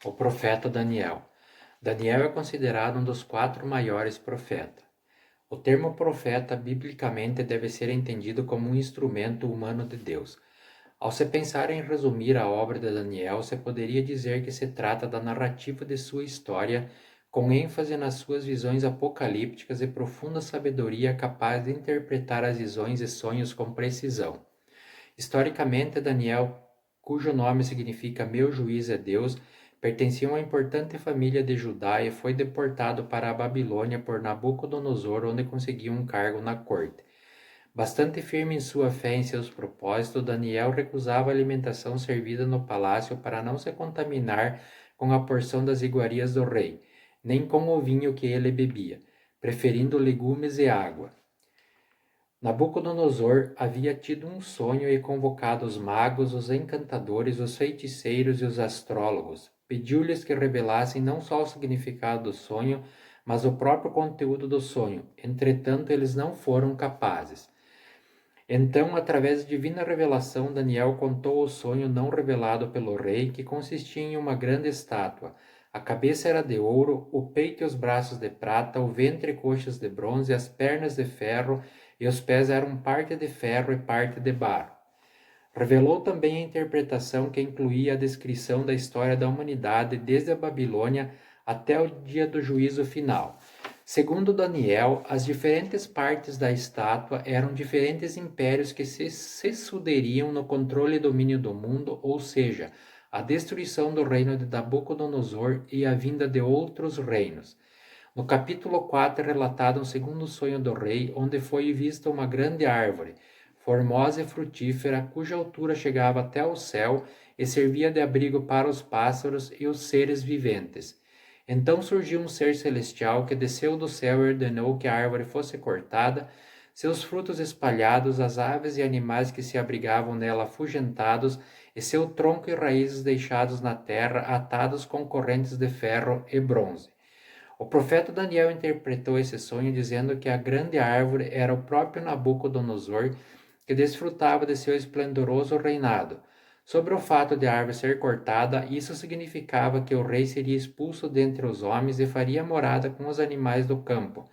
O profeta Daniel. Daniel é considerado um dos 4 maiores profetas. O termo profeta, biblicamente, deve ser entendido como um instrumento humano de Deus. Ao se pensar em resumir a obra de Daniel, se poderia dizer que se trata da narrativa de sua história, com ênfase nas suas visões apocalípticas e profunda sabedoria capaz de interpretar as visões e sonhos com precisão. Historicamente, Daniel, cujo nome significa Meu Juiz é Deus, pertencia a uma importante família de Judá e foi deportado para a Babilônia por Nabucodonosor, onde conseguiu um cargo na corte. Bastante firme em sua fé e em seus propósitos, Daniel recusava a alimentação servida no palácio para não se contaminar com a porção das iguarias do rei, nem com o vinho que ele bebia, preferindo legumes e água. Nabucodonosor havia tido um sonho e convocado os magos, os encantadores, os feiticeiros e os astrólogos. Pediu-lhes que revelassem não só o significado do sonho, mas o próprio conteúdo do sonho. Entretanto, eles não foram capazes. Então, através de divina revelação, Daniel contou o sonho não revelado pelo rei, que consistia em uma grande estátua. A cabeça era de ouro, o peito e os braços de prata, o ventre e coxas de bronze, as pernas de ferro e os pés eram parte de ferro e parte de barro. Revelou também a interpretação que incluía a descrição da história da humanidade desde a Babilônia até o dia do juízo final. Segundo Daniel, as diferentes partes da estátua eram diferentes impérios que se sucederiam no controle e domínio do mundo, ou seja, a destruição do reino de Nabucodonosor e a vinda de outros reinos. No capítulo 4 é relatado um segundo sonho do rei, onde foi vista uma grande árvore, formosa e frutífera, cuja altura chegava até o céu e servia de abrigo para os pássaros e os seres viventes. Então surgiu um ser celestial que desceu do céu e ordenou que a árvore fosse cortada, seus frutos espalhados, as aves e animais que se abrigavam nela afugentados, e seu tronco e raízes deixados na terra, atados com correntes de ferro e bronze. O profeta Daniel interpretou esse sonho dizendo que a grande árvore era o próprio Nabucodonosor, que desfrutava de seu esplendoroso reinado. Sobre o fato de a árvore ser cortada, isso significava que o rei seria expulso dentre os homens e faria morada com os animais do campo.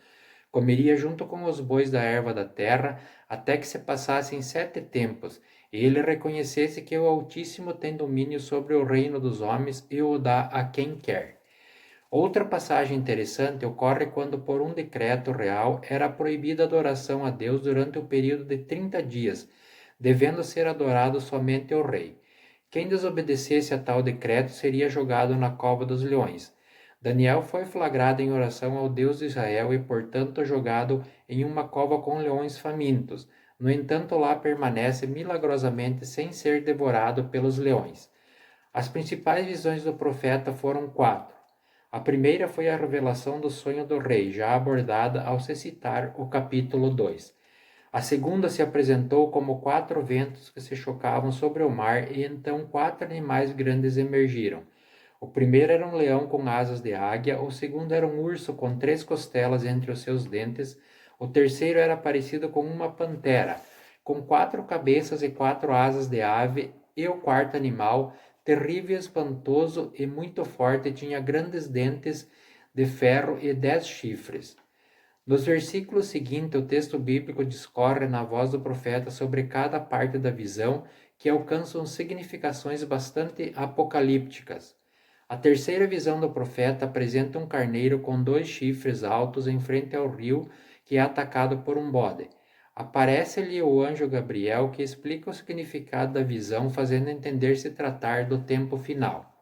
Comeria junto com os bois da erva da terra, até que se passassem 7 tempos, e ele reconhecesse que o Altíssimo tem domínio sobre o reino dos homens e o dá a quem quer. Outra passagem interessante ocorre quando, por um decreto real, era proibida a adoração a Deus durante o período de 30 dias, devendo ser adorado somente o rei. Quem desobedecesse a tal decreto seria jogado na cova dos leões. Daniel foi flagrado em oração ao Deus de Israel e, portanto, jogado em uma cova com leões famintos. No entanto, lá permanece milagrosamente sem ser devorado pelos leões. As principais visões do profeta foram 4. A primeira foi a revelação do sonho do rei, já abordada ao se citar o capítulo 2. A segunda se apresentou como 4 ventos que se chocavam sobre o mar e então 4 animais grandes emergiram. O primeiro era um leão com asas de águia, o segundo era um urso com 3 costelas entre os seus dentes, o terceiro era parecido com uma pantera, com 4 cabeças e 4 asas de ave, e o quarto animal, terrível, espantoso e muito forte, tinha grandes dentes de ferro e 10 chifres. Nos versículos seguintes, o texto bíblico discorre na voz do profeta sobre cada parte da visão, que alcançam significações bastante apocalípticas. A terceira visão do profeta apresenta um carneiro com 2 chifres altos em frente ao rio, que é atacado por um bode. Aparece-lhe o anjo Gabriel, que explica o significado da visão, fazendo entender se tratar do tempo final.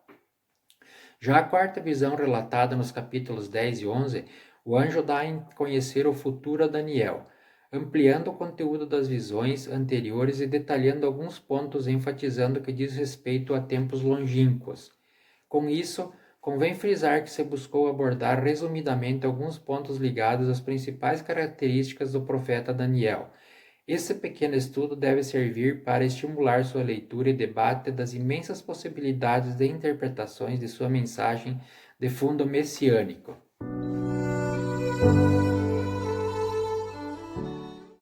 Já a quarta visão, relatada nos capítulos 10 e 11, o anjo dá a conhecer o futuro a Daniel, ampliando o conteúdo das visões anteriores e detalhando alguns pontos, enfatizando que diz respeito a tempos longínquos. Com isso, convém frisar que se buscou abordar resumidamente alguns pontos ligados às principais características do profeta Daniel. Esse pequeno estudo deve servir para estimular sua leitura e debate das imensas possibilidades de interpretações de sua mensagem de fundo messiânico.